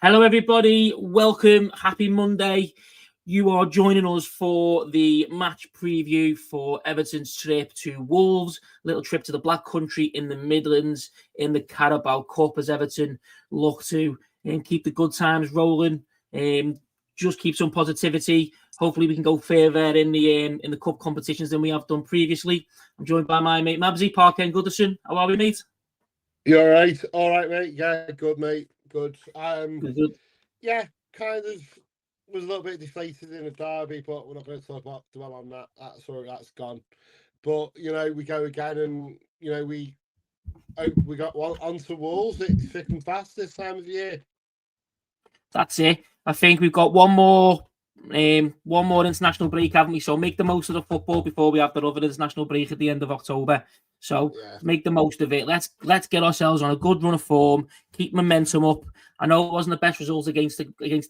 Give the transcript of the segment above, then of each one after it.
Hello, everybody. Welcome. Happy Monday. You are joining us for the match preview for Everton's trip to Wolves. Little trip to the Black Country in the Midlands in the Carabao Cup as Everton look to keep the good times rolling. Just keep some positivity. Hopefully, we can go further in the cup competitions than we have done previously. I'm joined by my mate Mabsy, Parker and Goodison. How are we, mate? You all right? All right, mate. Yeah, good, mate. Good. Good. Yeah, kind of was a little bit deflated in the derby, but we're not going to dwell on that. That's gone. But we go again, and we got one onto Wolves. It's thick and fast this time of year. That's it. I think we've got one more international break, haven't we? So make the most of the football before we have the other international break at the end of October. So make the most of it. Let's get ourselves on a good run of form, keep momentum up. I know it wasn't the best results against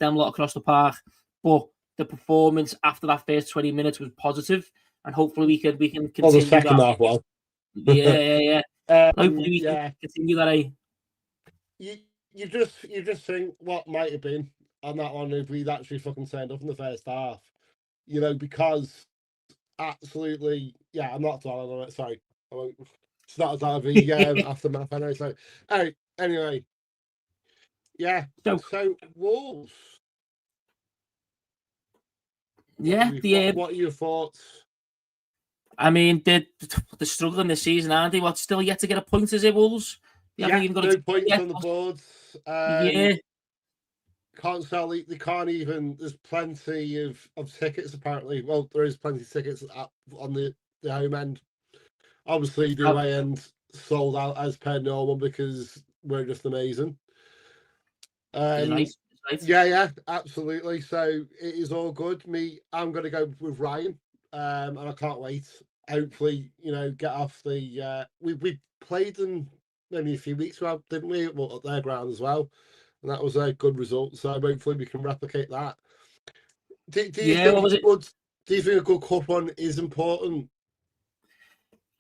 them lot across the park, but the performance after that first 20 minutes was positive, and hopefully we can continue. Well, the second half, well. Yeah. Hopefully we can continue that. You just think what might have been on that one if we'd actually fucking turned up in the first half, because absolutely, I'm not dwelling on it. Sorry, I won't. It's not a derby aftermath. I know. So, anyway, So Wolves. What are your thoughts? I mean, they're struggling this season, aren't they? What's still yet to get a point, is it, Wolves? No points on the boards. Can't sell. They can't even. There's plenty of tickets apparently. Well, there is plenty of tickets on the home end. Obviously, the away end sold out as per normal because we're just amazing. Nice. Yeah, absolutely. So it is all good. I'm going to go with Ryan, and I can't wait. Hopefully, get off the. We played them maybe a few weeks ago, didn't we? Well, at their ground as well, and that was a good result. So hopefully we can replicate that. Do you think a good cup run is important?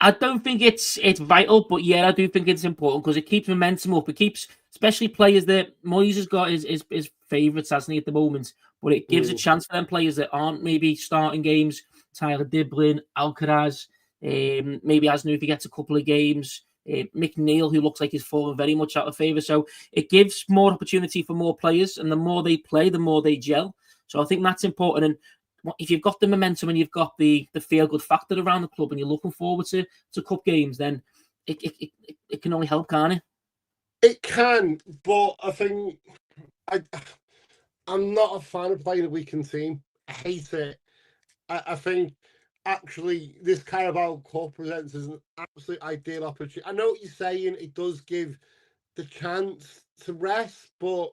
I don't think it's vital, but I do think it's important because it keeps momentum up. It keeps, especially players that Moyes has got his favourites, hasn't he, at the moment? But it gives a chance for them players that aren't maybe starting games. Tyler Diblin, Alcaraz, maybe Asnu if he gets a couple of games. McNeil, who looks like he's fallen very much out of favour. So it gives more opportunity for more players, and the more they play, the more they gel. So I think that's important. And if you've got the momentum and you've got the feel-good factor around the club and you're looking forward to cup games, then it can only help, can't it? It can, but I think I'm not a fan of playing a weakened team. I hate it. I think actually this Carabao Cup presents as an absolute ideal opportunity. I know what you're saying. It does give the chance to rest, but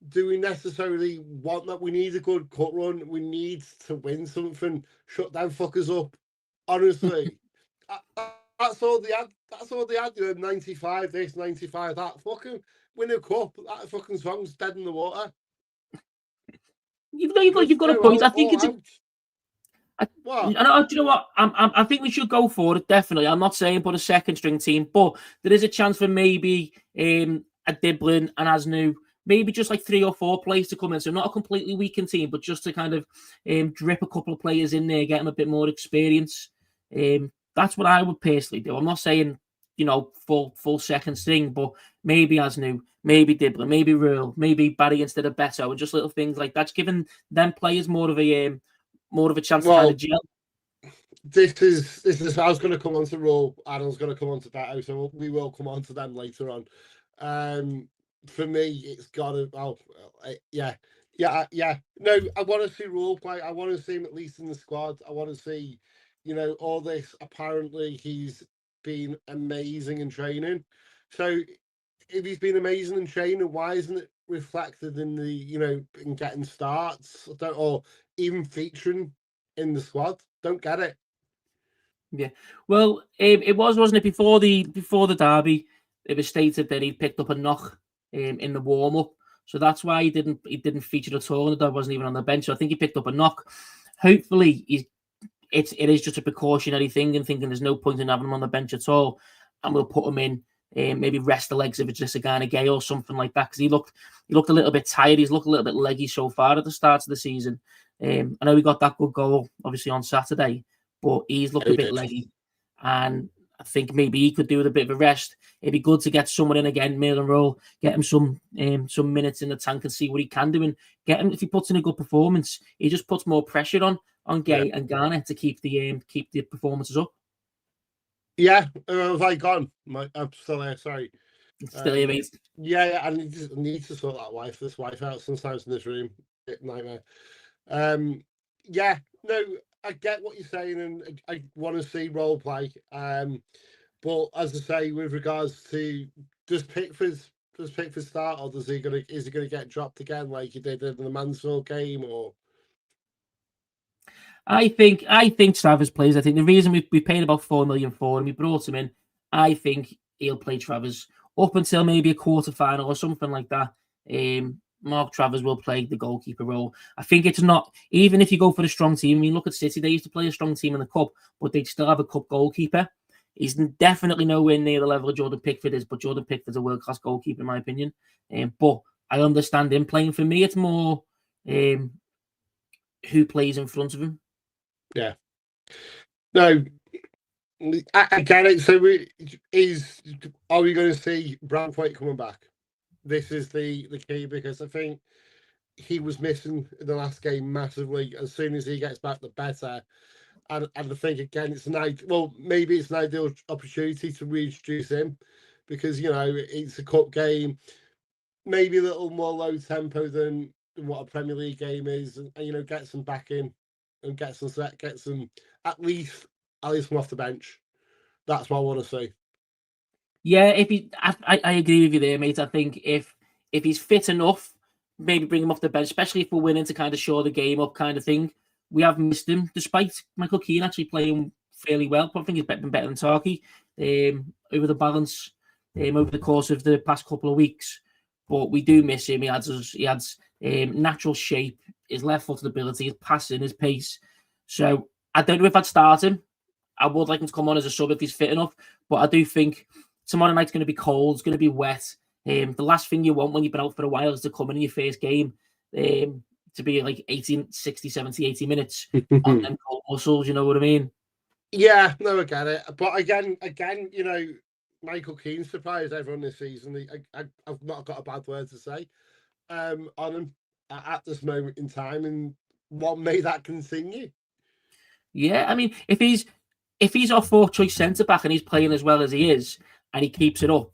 do we necessarily want that? We need a good cut run. We need to win something. Shut down fuckers up. Honestly, that's all they had. That's all they had. 95 this, 95 that. Fucking win a cup. That fucking song's dead in the water. You've got a point. I think it's what? Do you know what? I think we should go for it. Definitely. I'm not saying put a second string team, but there is a chance for maybe a Diblin and Asnu. Maybe just like 3 or 4 players to come in. So not a completely weakened team, but just to kind of drip a couple of players in there, get them a bit more experience. That's what I would personally do. I'm not saying, full second string, but maybe Asnu, maybe Diblin, maybe Rule, maybe Barry instead of Beto, and just little things like that. Just giving them players more of a chance to kind of gel. This is I was going to come on to Rule, and I was going to come on to Beto, so we will come on to them later on. For me, it's got to. No, I want to see Rule play. I want to see him at least in the squad. I want to see, all this. Apparently, he's been amazing in training. So, if he's been amazing in training, why isn't it reflected in the, in getting starts or even featuring in the squad? Don't get it. Yeah, well, it wasn't it before the derby? It was stated that he picked up a knock in the warm up, so that's why he didn't feature at all. And that wasn't even on the bench. So I think he picked up a knock. Hopefully, it is just a precautionary thing and thinking there's no point in having him on the bench at all, and we'll put him in, maybe rest the legs of it just a kind of gay or something like that, because he looked a little bit tired. He's looked a little bit leggy so far at the start of the season. I know he got that good goal obviously on Saturday, but he's looked a bit leggy, and I think maybe he could do with a bit of a rest. It'd be good to get someone in again, middle and roll, get him some minutes in the tank and see what he can do, and get him, if he puts in a good performance, he just puts more pressure on Gay and Garner to keep the performances up. Yeah, have I gone? I'm still here. Sorry, still here, mate. Yeah, I need to sort this wife out sometimes in this room. Nightmare. Yeah, no, I get what you're saying, and I want to see role play. But as I say, with regards to does Pickford start, or is he gonna get dropped again like he did in the Mansfield game, or? I think Travers plays. I think the reason we paid about 4 million for him, we brought him in. I think he'll play Travers up until maybe a quarter final or something like that. Mark Travers will play the goalkeeper role. I think it's not, even if you go for a strong team. I mean, look at City; they used to play a strong team in the cup, but they'd still have a cup goalkeeper. He's definitely nowhere near the level of Jordan Pickford is, but Jordan Pickford's a world-class goalkeeper in my opinion. But I understand him playing. For me, it's more who plays in front of him. Yeah. No, I get it. So are we going to see Branthwaite coming back? This is the key, because I think he was missing in the last game massively. As soon as he gets back, the better. And I think again, maybe it's an ideal opportunity to reintroduce him, because it's a cup game, maybe a little more low tempo than what a Premier League game is, and get some back in and get some at least come off the bench. That's what I want to see. Yeah, I agree with you there, mate. I think if he's fit enough, maybe bring him off the bench, especially if we're winning, to kind of shore the game up, kind of thing. We have missed him, despite Michael Keane actually playing fairly well. But I think he's been better than Tarky over the balance over the course of the past couple of weeks. But we do miss him. He adds natural shape, his left-footed ability, his passing, his pace. So I don't know if I'd start him. I would like him to come on as a sub if he's fit enough. But I do think tomorrow night's going to be cold. It's going to be wet. The last thing you want when you've been out for a while is to come in your first game to be like 60, 70, 80 minutes on them cold muscles. You know what I mean? Yeah, no, I get it. But again, Michael Keane surprised everyone this season. I've not got a bad word to say on him at this moment in time. And what made that continue? Yeah, I mean, if he's our fourth choice centre back and he's playing as well as he is, and he keeps it up,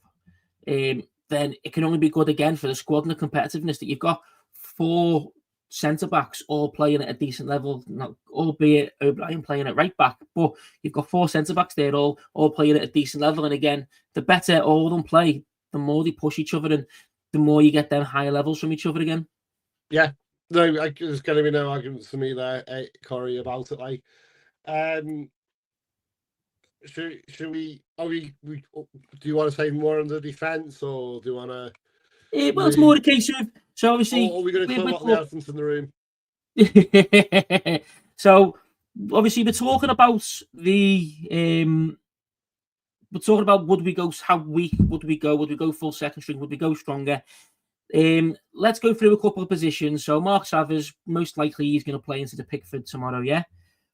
then it can only be good again for the squad and the competitiveness that you've got. 4 centre backs all playing at a decent level, albeit O'Brien playing at right back, but you've got 4 centre backs there all playing at a decent level. And again, the better all of them play, the more they push each other, and the more you get them higher levels from each other again. Yeah, no, there's going to be no arguments for me there, Corey, about it. Like, should we? Do you want to say more on the defense, or do you want to? Well, it's more a case of, so obviously, are we going to talk about the elephants in the room? So obviously, we're talking about would we go? How weak would we go? Would we go full second string? Would we go stronger? Let's go through a couple of positions. So Mark Savage, most likely he's going to play into the Pickford tomorrow. Yeah.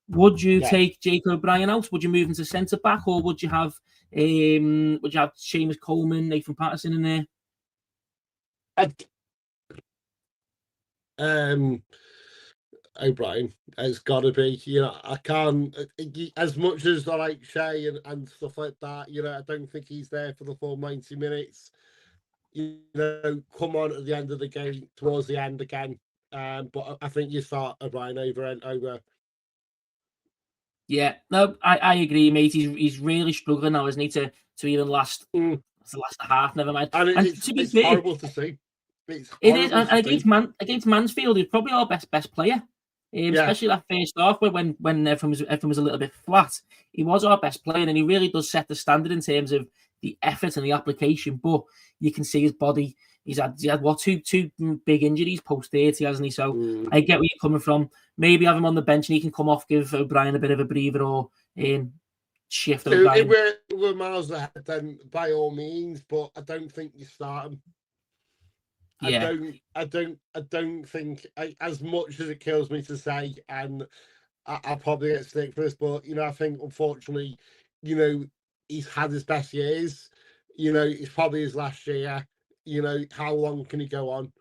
Would you take Jake O'Brien out? Would you move him to centre back, or would you have Seamus Coleman, Nathan Patterson in there? O'Brien has got to be. I can't, as much as I like Shea and stuff like that. I don't think he's there for the full 90 minutes. Come on at the end of the game, towards the end again. But I think you start O'Brien over. Yeah, no, I agree, mate. He's really struggling now, isn't he, to even last the last half, never mind. And it's horrible to see. It is, and against Mansfield, he's probably our best player. Especially that first half, when everything was a little bit flat. He was our best player, and he really does set the standard in terms of the effort and the application. But you can see his body he's had what two big injuries post 30, hasn't he? So I Mm. get where you're coming from. Maybe have him on the bench and he can come off, give O'Brien a bit of a breather, or shift So if O'Brien. we're miles ahead, then by all means, but I don't think you start him. Yeah. I don't think, as much as it kills me to say, and I'll probably get stick for this, but I think unfortunately, he's had his best years. It's probably his last year. How long can he go on?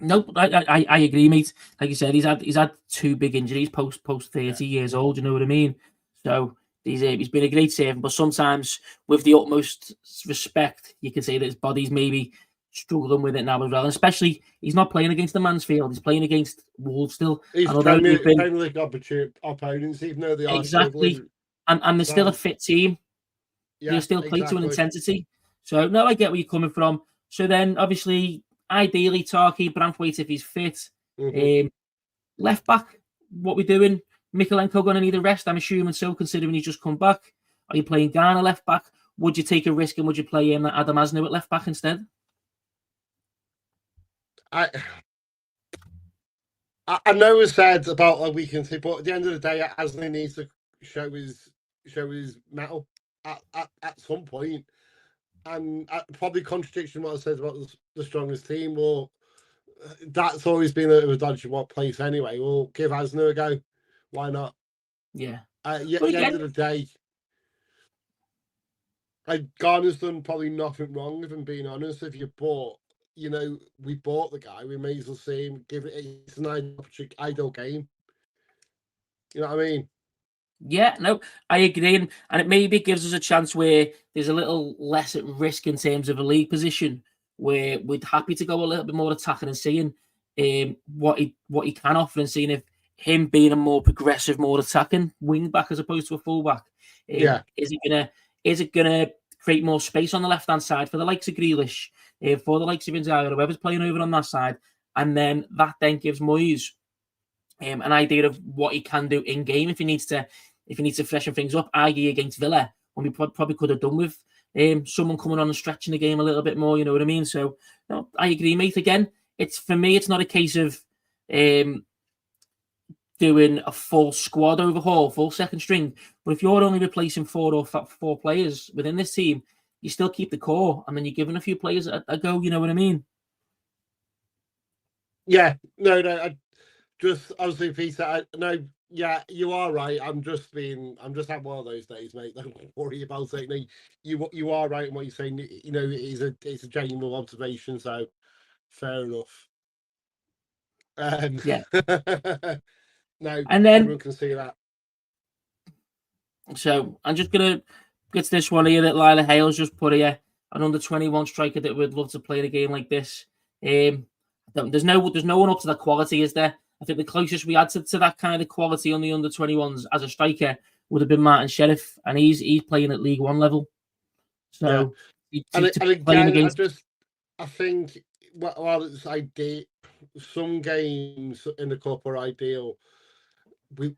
Nope, I agree, mate. Like you said, he's had two big injuries post 30 years old. You know what I mean? So he's been a great servant, but sometimes with the utmost respect, you can say that his body's maybe struggling with it now as well. And especially, he's not playing against the Mansfield; he's playing against Wolves still. He's And although they've been Premier League opponents, even though they are exactly, struggling. and they're still a So fit team, they yeah, still play to an exactly. intensity. So no, I get where you're coming from. So then, obviously, ideally, Tarky, Branthwaite if he's fit. Mm-hmm. Left back, what we doing? Mikalenko going to need a rest, I'm assuming so, considering he's just come back. Are you playing Garner left back? Would you take a risk and would you play Adam Asno at left back instead? I know it's said about a weakness, but at the end of the day, Ashley needs to show his metal at some point. And probably contradiction what I said about the strongest team, or that's always been a dodgy place anyway. We'll give Asner a go. Why not? Yeah. At But the end again, of the day, Garner's done probably nothing wrong, if I'm being honest. If you bought, we bought the guy, we may as well see him, give it, it's an ideal game. You know what I mean? yeah, no, I agree. And it maybe gives us a chance where there's a little less at risk in terms of a league position, where we're happy to go a little bit more attacking and seeing what he can offer, and seeing if him being a more progressive, more attacking wing back as opposed to a full back, Yeah. is it gonna create more space on the left hand side for the likes of Grealish, for the likes of Inzaghi, whoever's playing over on that side, and then that then gives Moyes an idea of what he can do in game if he needs to freshen things up, i.e. against Villa, when we probably could have done with someone coming on and stretching the game a little bit more, you know what I mean? So, no, I agree, mate. Again, for me, it's not a case of doing a full squad overhaul, full second string. But if you're only replacing four players within this team, you still keep the core, and then you're giving a few players a go, you know what I mean? Yeah. No, I just, obviously, Peter, no, yeah, you are right. I'm just having one of those days, mate. Don't worry about it. No, you are right in what you're saying. It's a genuine observation, so fair enough. Yeah. No, And then, everyone can see that. so I'm just going to get to this one here that Lila Hale's just put here. An under 21 striker that would love to play a game like this. There's no one up to that quality, is there? I think the closest we had to that kind of quality on the under 21s as a striker would have been Martin Sheriff, and he's playing at League One level. Yeah. So And playing again, against, I think while it's ideal, some games in the cup are ideal. We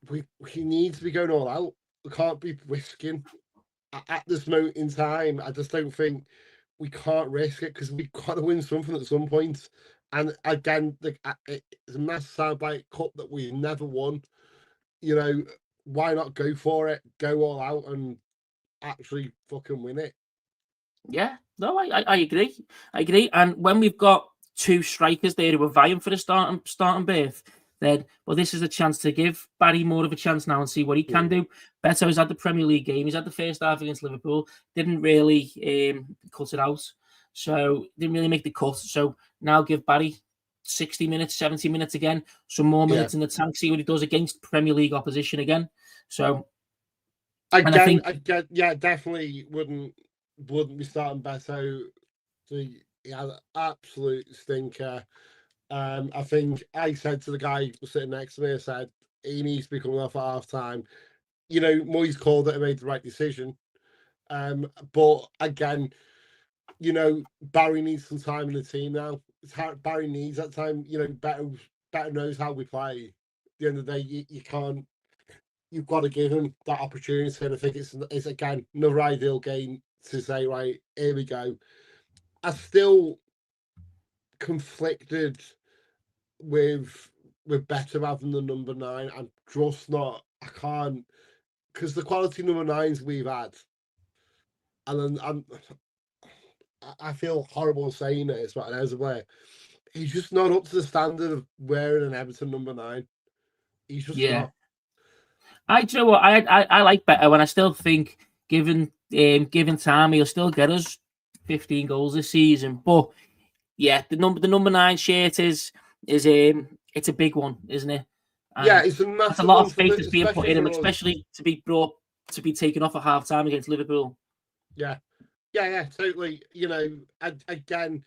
need to be going all out. We can't be risking at this moment in time. I just don't think we can't risk it, because we've got to win something at some point. And again, it's a massive soundbite cup that we've never won. Why not go for it? Go all out and actually fucking win it. yeah, no, I agree. I agree. And when we've got two strikers there who are vying for the starting berth, then this is a chance to give Barry more of a chance now and see what he can do. Beto's had the Premier League game. He's had the first half against Liverpool. Didn't really cut it out. So didn't really make the cut. So now give Barry 60 minutes, 70 minutes again. Some more minutes in the tank. See what he does against Premier League opposition again. So again, yeah, definitely wouldn't be starting Beto. He had an absolute stinker. I think I said to the guy sitting next to me, I said he needs to be coming off at half time. Moyes called it and made the right decision. But again, Barry needs some time in the team now. Barry needs that time. Better knows how we play. At the end of the day, you can't. You've got to give him that opportunity. And I think it's again another ideal game to say, right, here we go. still conflicted with better having the number 9. I'm just not. I can't, because the quality number 9s we've had, and then I feel horrible saying it, but as a way, he's just not up to the standard of wearing an Everton number 9. He's just not. Do you know what? I like better when I still think given time he'll still get us 15 goals this season. But yeah, the number 9 shirt is it's a big one, isn't it? And it's a massive. That's a lot of faith that's being put in him, especially to be taken off at half time against Liverpool. Yeah, totally. Again,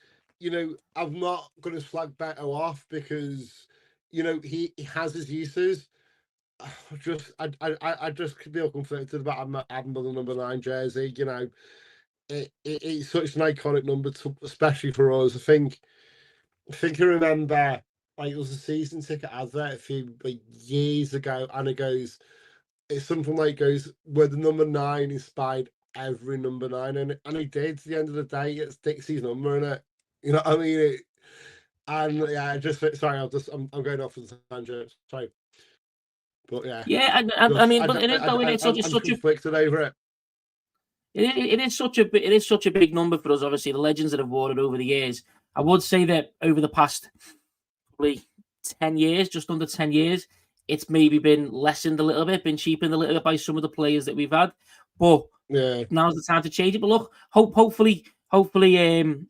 I'm not going to slag Beto off because he has his uses. I just feel conflicted about having the number 9 jersey. It's such an iconic number, especially for us. I think I remember, like, it was a season ticket advert a few years ago, and it's something like where the number 9 inspired every number 9, and he did. At the end of the day, it's Dixie's number in it. You know what I mean? And yeah, I'm going off on the tangent. Sorry. But yeah, I mean, but it's such conflicted over it. It is such a big number for us. Obviously, the legends that have worn it over the years. I would say that over the past probably 10 years, just under 10 years, it's maybe been lessened a little bit, been cheapened a little bit by some of the players that we've had. But now's the time to change it. But look, hopefully, the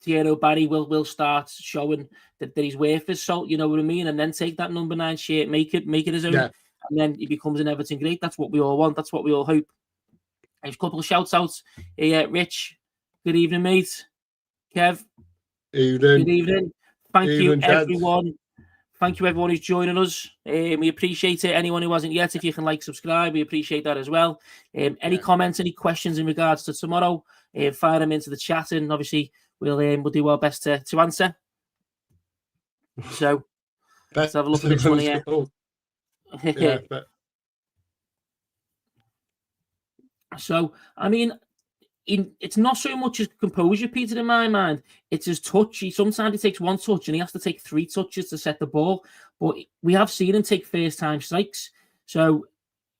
Thierry Barry will start showing that he's worth his salt, you know what I mean? And then take that number 9 shirt, make it his own, and then he becomes an Everton great. That's what we all want. That's what we all hope. There's a couple of shouts outs. Rich, good evening, mate. Kev, good evening. Thank you, everyone. Thank you, everyone who's joining us. We appreciate it. Anyone who hasn't yet, if you can subscribe, we appreciate that as well. Any comments, any questions in regards to tomorrow, fire them into the chat, and obviously we'll do our best to answer. So let's have a look at this one here. So, I mean, it's not so much his composure, Peter, in my mind. It's his touch. Sometimes he takes one touch and he has to take 3 touches to set the ball. But we have seen him take first-time strikes. So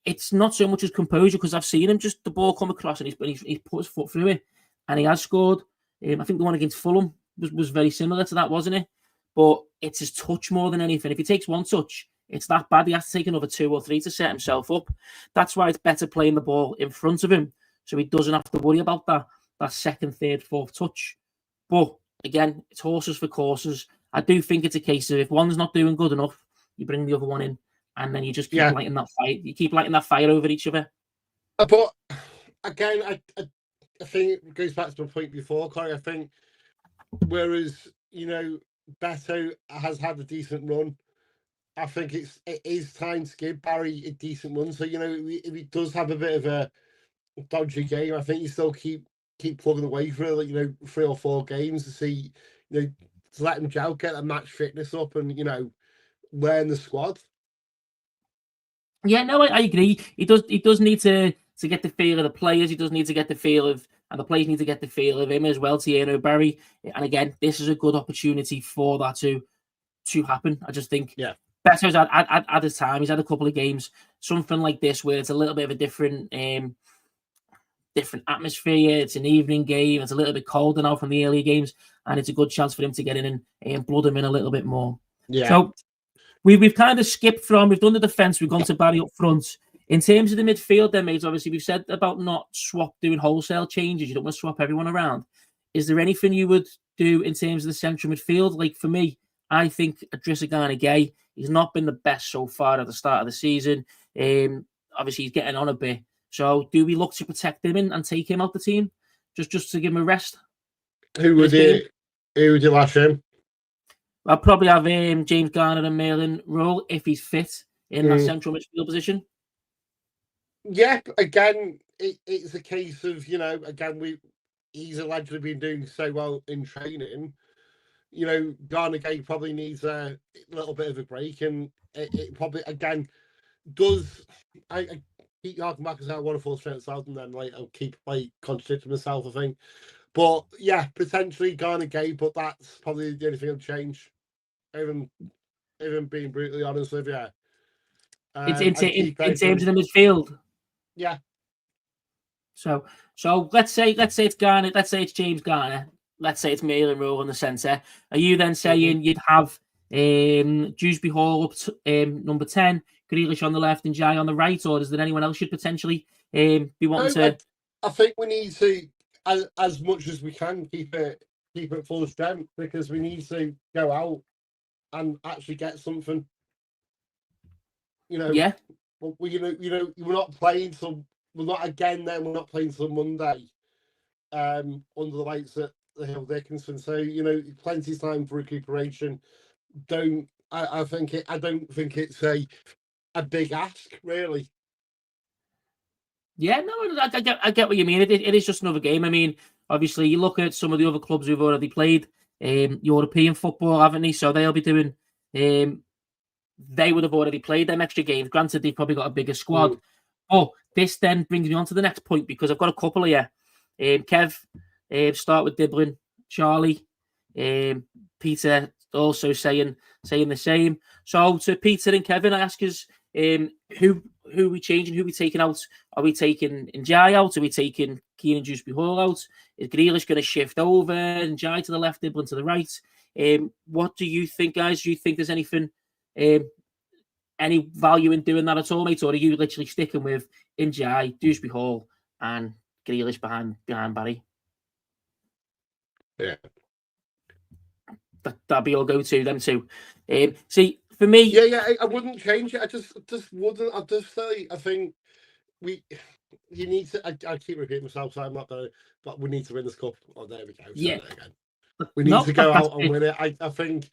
it's not so much his composure, because I've seen him just the ball come across and he's put his foot through it. And he has scored. I think the one against Fulham was very similar to that, wasn't it? But it's his touch more than anything. If he takes one touch, it's that bad. He has to take another 2 or 3 to set himself up. That's why it's better playing the ball in front of him, so he doesn't have to worry about that second, third, fourth touch. But again, it's horses for courses. I do think it's a case of if one's not doing good enough, you bring the other one in, and then you just keep lighting that fire. You keep lighting that fire over each other. But again, I think it goes back to my point before, Corey. I think whereas Beto has had a decent run, I think it is time to give Barry a decent run. So if he does have a bit of a dodgy game, I think you still keep plugging away for 3 or 4 games to see, to let him gel, get that match fitness up, and learn the squad. Yeah, no, I agree. He does need to get the feel of the players. He does need to get the feel of, and the players need to get the feel of him as well, Thierry Barry. And again, this is a good opportunity for that to happen. I just think Beto's at his time. He's had a couple of games, something like this, where it's a little bit of a different atmosphere. It's an evening game. It's a little bit colder now from the earlier games, and it's a good chance for him to get in and blood him in a little bit more. Yeah. So we've kind of skipped from, we've done the defence, we've gone to Barry up front. In terms of the midfield, then, mate, obviously we've said about not doing wholesale changes. You don't want to swap everyone around. Is there anything you would do in terms of the central midfield? Like, for me, I think Idrissa Gana Gueye, he's not been the best so far at the start of the season. Obviously, he's getting on a bit. So, do we look to protect him and take him out the team, just to give him a rest? Who would you lash him? I'll probably have James Garner and Merlin Rowe if he's fit in that central midfield position. Yeah, again, it's a case of he's allegedly been doing so well in training. Garner Gueye probably needs a little bit of a break, and it probably again does. I keep harking back and saying I want a full strength out, and then I'll keep contradicting myself, I think. But yeah, potentially Garner Gay, but that's probably the only thing that'll change. Even being brutally honest with you. In keep terms of the midfield. Yeah. So let's say it's Garner. Let's say it's James Garner. Let's say it's Maitland Rowe in the centre. Are you then saying you'd have Dewsbury Hall up to, number 10, Grealish on the left, and Jai on the right, or is there anyone else you'd potentially be wanting to? I think we need to, as much as we can, keep it full strength, because we need to go out and actually get something. Yeah. We're not playing till we're not again. Then we're not playing till Monday, under the lights at the Hill Dickinson. So plenty of time for recuperation. I don't think it's a big ask, really. Yeah, no, I get what you mean. It is just another game. I mean, obviously, you look at some of the other clubs who've already played European football, haven't they? So they'll be doing. They would have already played them extra games. Granted, they've probably got a bigger squad. Oh, this then brings me on to the next point, because I've got a couple here. Kev, start with Diblin, Charlie, Peter also saying the same. So to Peter and Kevin, I ask us, who are we changing? Who are we taking out? Are we taking Njai out? Are we taking Kieran Dewsbury Hall out? Is Grealish going to shift over? Njai to the left, Diblin to the right? What do you think, guys? Do you think there's anything, any value in doing that at all, mate? Or are you literally sticking with Njai, Dewsbury Hall, and Grealish behind Barry? Yeah. That'd be all go to them too. See, for me, yeah, I wouldn't change it. I just wouldn't. I'll just say, I think you need to. I keep repeating myself, so I'm not gonna. But we need to win this cup. Oh, there we go. Yeah. Again. We need to go out and win it. I think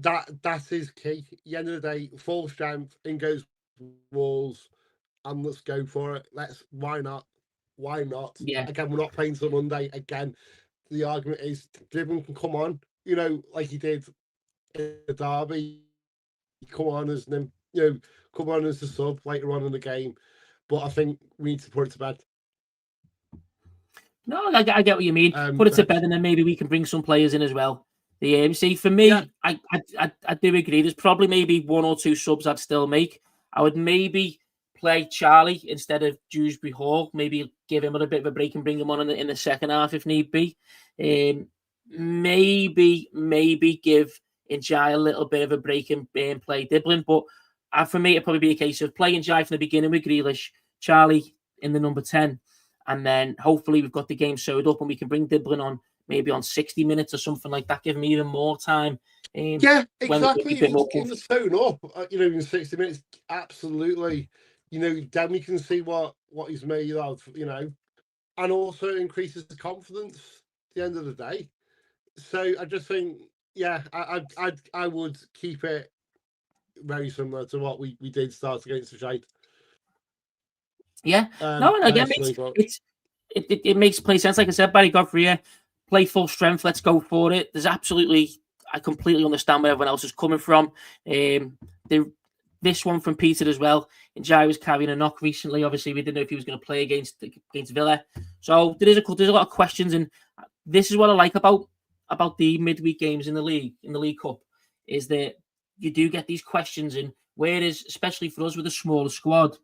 that is key. At the end of the day, full strength, in goes Wolves, and let's go for it. Why not? Why not? Yeah. Again, we're not playing till Monday. Again, the argument is Driven can come on, like he did in the derby. Come on as come on as the sub later on in the game. But I think we need to put it to bed. No, I get what you mean. Put it to bed, and then maybe we can bring some players in as well. See, for me, yeah. I do agree. There's probably maybe one or two subs I'd still make. I would maybe play Charlie instead of Dewsbury Hall. Maybe give him a bit of a break and bring him on in the second half if need be. Maybe give Njai a little bit of a break and play Diblin. But for me, it'd probably be a case of playing Njai from the beginning with Grealish, Charlie in the number 10. And then hopefully we've got the game sewed up and we can bring Diblin on maybe on 60 minutes or something like that, give him even more time. Yeah, exactly. In the sewn up, in 60 minutes, absolutely. Then we can see what he's made of, and also increases the confidence at the end of the day. So I just think, yeah, I would keep it very similar to what we did start against the Shite. Yeah, no, and again, it makes play sense. Like I said, Barry Godfrey, play full strength. Let's go for it. I completely understand where everyone else is coming from. This one from Peter as well. And Jai was carrying a knock recently. Obviously, we didn't know if he was going to play against Villa. So there's a lot of questions, and this is what I like about the midweek games in the League Cup, is that you do get these questions, and whereas especially for us with a smaller squad,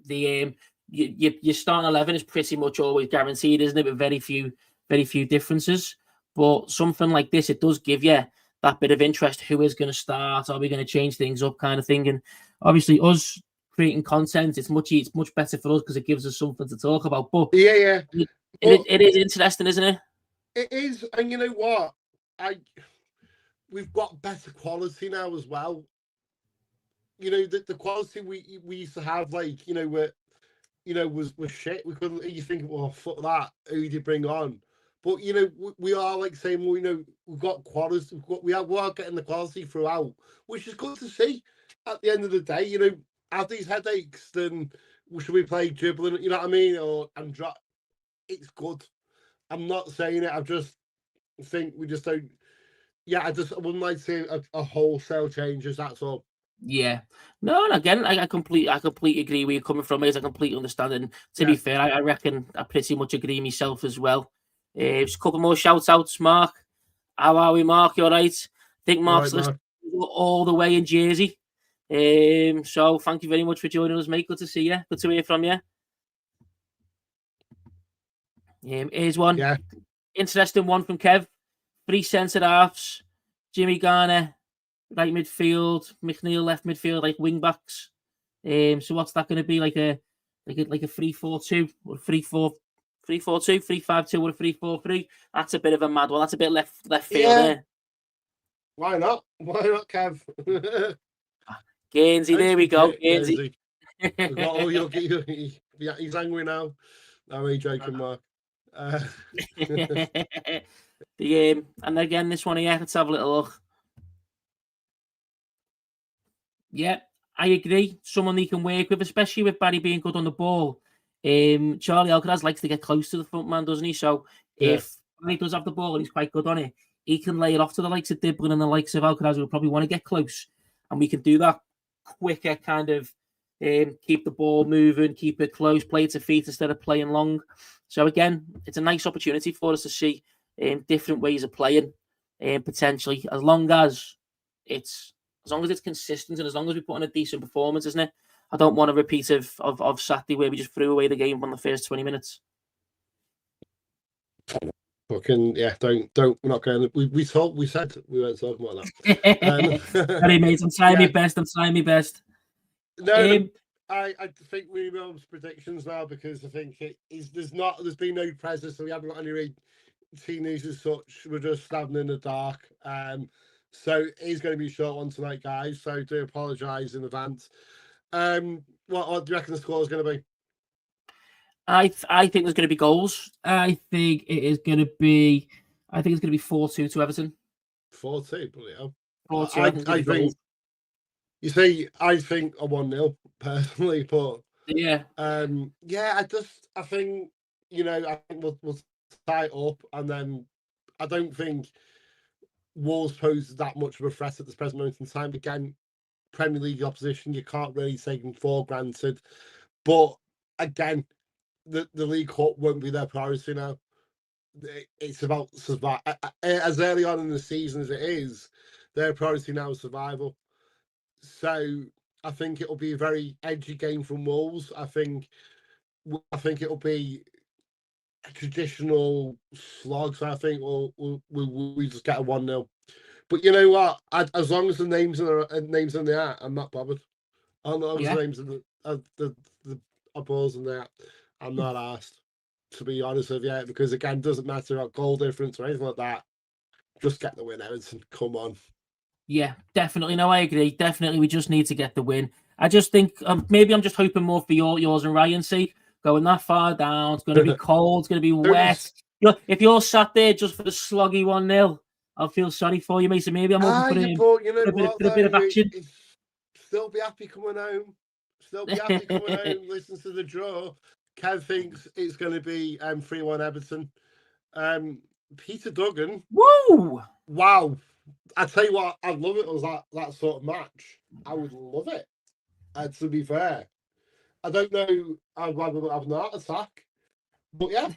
the your starting 11 is pretty much always guaranteed, isn't it? With very few differences. But something like this, it does give you that bit of interest. Who is going to start? Are we going to change things up, kind of thing? And obviously, us creating content, it's much better for us because it gives us something to talk about. But yeah, it is interesting, isn't it? It is, and you know what? We've got better quality now as well. The quality we used to have, was shit. We couldn't. You think, well, fuck that. Who did you bring on? But we are like saying, well, we've got quality. We are getting the quality throughout, which is good to see. At the end of the day, have these headaches, then should we play dribbling? You know what I mean? It's good. I'm not saying it. I just think we just don't. Yeah, I wouldn't like to see a wholesale changes. That's all. Yeah. No, and again, I completely agree where you're coming from, mate. I completely understand. And to be fair, I reckon I pretty much agree myself as well. Just a couple more shout outs, Mark. How are we, Mark? You all right? I think Mark's listening all the way in Jersey. So thank you very much for joining us, mate. Good to see you. Good to hear from you. Here's one. Yeah. Interesting one from Kev. 3 centre halves. Jimmy Garner, right midfield. McNeil left midfield, like wing backs. So what's that going to be? Like a 3-4-2 or 3-4-2, 3-5-2 or a 3-4-3. That's a bit of a mad one. That's a bit left field there. Why not? Why not, Kev? Guernsey, there we go. Guernsey. He's angry now. No, he's joking, Mark. And again, this one here, let's have a little look. Yeah, I agree. Someone he can work with, especially with Barry being good on the ball. Charlie Alcaraz likes to get close to the front man, doesn't he? So if he does have the ball and he's quite good on it, he can lay it off to the likes of Dibblin and the likes of Alcaraz who probably want to get close. And we can do that quicker, kind of keep the ball moving, keep it close, play it to feet instead of playing long. So again, it's a nice opportunity for us to see different ways of playing, potentially, as long as it's consistent and as long as we put on a decent performance, isn't it? I don't want a repeat of Saturday where we just threw away the game on the first 20 minutes. Fucking don't. We're not going. We said we weren't talking about that. Sorry, mate. I'm trying my best. No, I think we know predictions now because I think there's been no pressure, so we haven't got any teenagers as such. We're just standing in the dark. So it's going to be a short one tonight, guys. So do apologise in advance. What do you reckon the score is going to be? I think there's going to be goals. I think it's going to be 4-2 to Everton. 4-2, bloody hell. 4-2. I think. You see, I think a 1-0 personally, but yeah. I think I think we'll tie it up, and then I don't think Wolves pose that much of a threat at this present moment in time. Again, Premier League opposition, you can't really take them for granted. But again, the League Cup won't be their priority now. It's about survival. As early on in the season as it is, their priority now is survival. So I think it'll be a very edgy game from Wolves. I think it'll be a traditional slog. So I think we'll just get a 1-0. But you know what? As long as the names in the hat, I'm not bothered. As long as the names in the balls in there, I'm not asked. To be honest with you, because again, it doesn't matter about goal difference or anything like that. Just get the win, Everton. Come on. Yeah, definitely. No, I agree. Definitely, we just need to get the win. I just think maybe I'm just hoping more for yours and Ryan's sake. Going that far down, it's going to be cold, it's going to be wet. If you're sat there just for the sloggy 1-0, I'll feel sorry for you, mate. So maybe I'm hoping for a bit of action. Still be happy coming home. Listen to the draw. Kev thinks it's going to be 3-1 Everton. Peter Duggan. Woo! Wow. I tell you what, I'd love it as that sort of match. I would love it. To be fair, I don't know. I'd rather not have an heart attack, but yeah.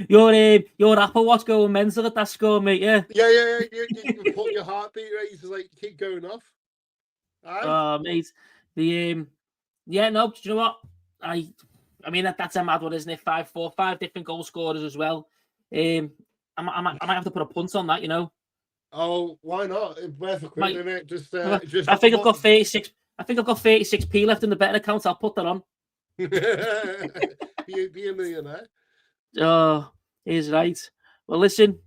Your Apple Watch going mental at that score, mate. Yeah. Yeah. You put your heartbeat rate to keep going off. Oh, mate. No. Do you know what? I mean that's a mad one, isn't it? 5-4, 5 different goal scorers as well. I might have to put a punt on that, Oh, why not? It's worth a quick, isn't it? Just I think I've got 36. I think I've got 36p left in the betting account. I'll put that on. be a millionaire. Oh, he's right. Well, listen.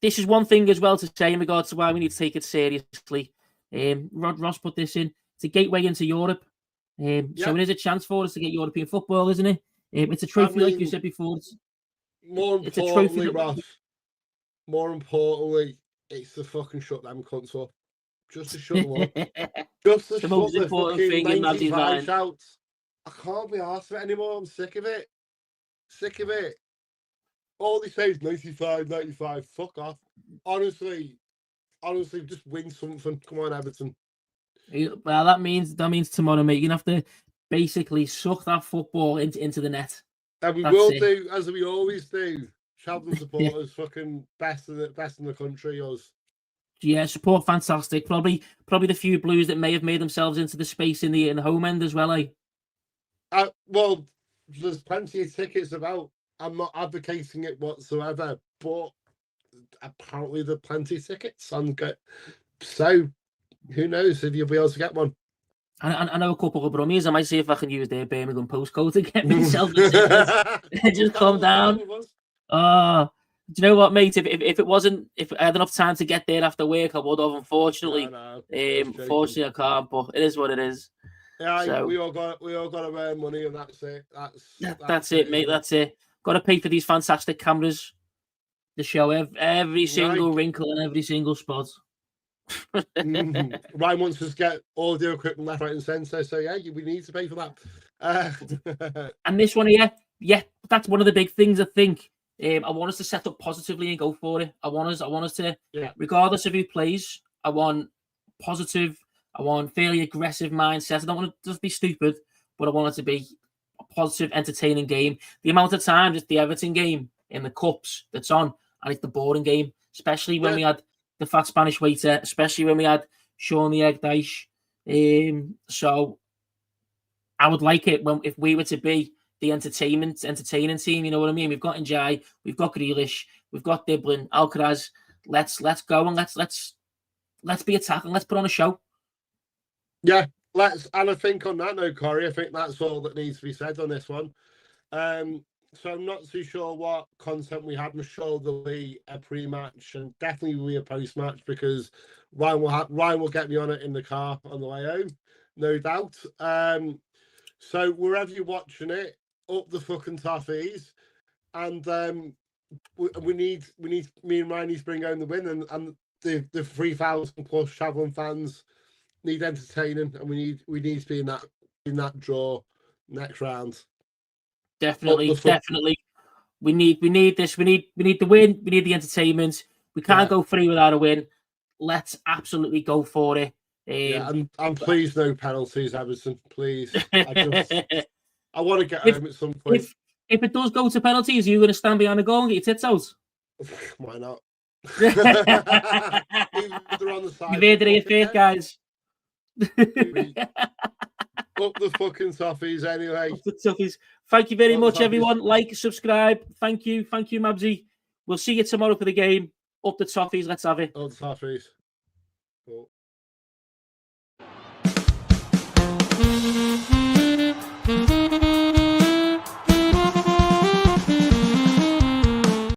This is one thing as well to say in regards to why we need to take it seriously. Ross put this in. It's a gateway into Europe. So it is a chance for us to get European football, isn't it? It's a trophy, like you said before. It's a trophy, Ross. More importantly, it's to fucking shut them cunts up. Just to shut them up. Just to shut the fucking 95 shouts. I can't be arsed of it anymore. I'm sick of it. All they say is 95. Fuck off. Honestly, honestly, just win something. Come on, Everton. Well, that means tomorrow, mate. You're gonna have to basically suck that football into the net. And we That's will it. do, as we always do. Cheltenham supporters, fucking best in the country, us. Yeah, support fantastic. Probably the few Blues that may have made themselves into the space in the home end as well, eh? Well, there's plenty of tickets about. I'm not advocating it whatsoever, but apparently there are plenty of tickets. So who knows if you'll be able to get one. I know a couple of brummies. I might see if I can use their Birmingham postcode to get myself the tickets. Just calm down. Do you know what, mate? If I had enough time to get there after work, I would have. Unfortunately, unfortunately, I can't. But it is what it is. Yeah, so, we all got to earn money, and that's it. That's it, mate. That's it. Got to pay for these fantastic cameras to show every single wrinkle and every single spot. Ryan wants us to get audio equipment left, right, and centre. So yeah, we need to pay for that. And this one here, that's one of the big things. I think I want us to set up positively and go for it. I want us to, regardless of who plays, I want positive. I want fairly aggressive mindset. I don't want to just be stupid, but I want it to be a positive, entertaining game. The amount of times it's the Everton game in the cups that's on, and it's the boring game, especially when we had the fat Spanish waiter, especially when we had Sean the Egg Dice. So I would like it if we were to be the entertaining team. You know what I mean? We've got Njai, we've got Grealish, we've got Diblin, Alcaraz. Let's go and let's be attacking. Let's put on a show. Yeah, and I think on that note, Corey, I think that's all that needs to be said on this one. So I'm not too sure what content we have. I'm sure there'll be a pre-match and definitely will be a post-match because Ryan will get me on it in the car on the way home, no doubt. So wherever you're watching it, up the fucking toffees, and we need me and Ryan need to bring home the win, and the 3,000 plus travelling fans need entertaining, and we need to be in that draw next round. Definitely. We need this. We need the win. We need the entertainment. We can't go free without a win. Let's absolutely go for it. And please no penalties, Everton. Please. I want to get home at some point. If it does go to penalties, are you going to stand behind the goal and get your tits out? Why not? You've heard it here first, guys. Up the fucking toffees, anyway. Up the toffees. Thank you very much, everyone. Like, subscribe. Thank you, Mabsy. We'll see you tomorrow for the game. Up the toffees. Let's have it. Up the toffees. Cool.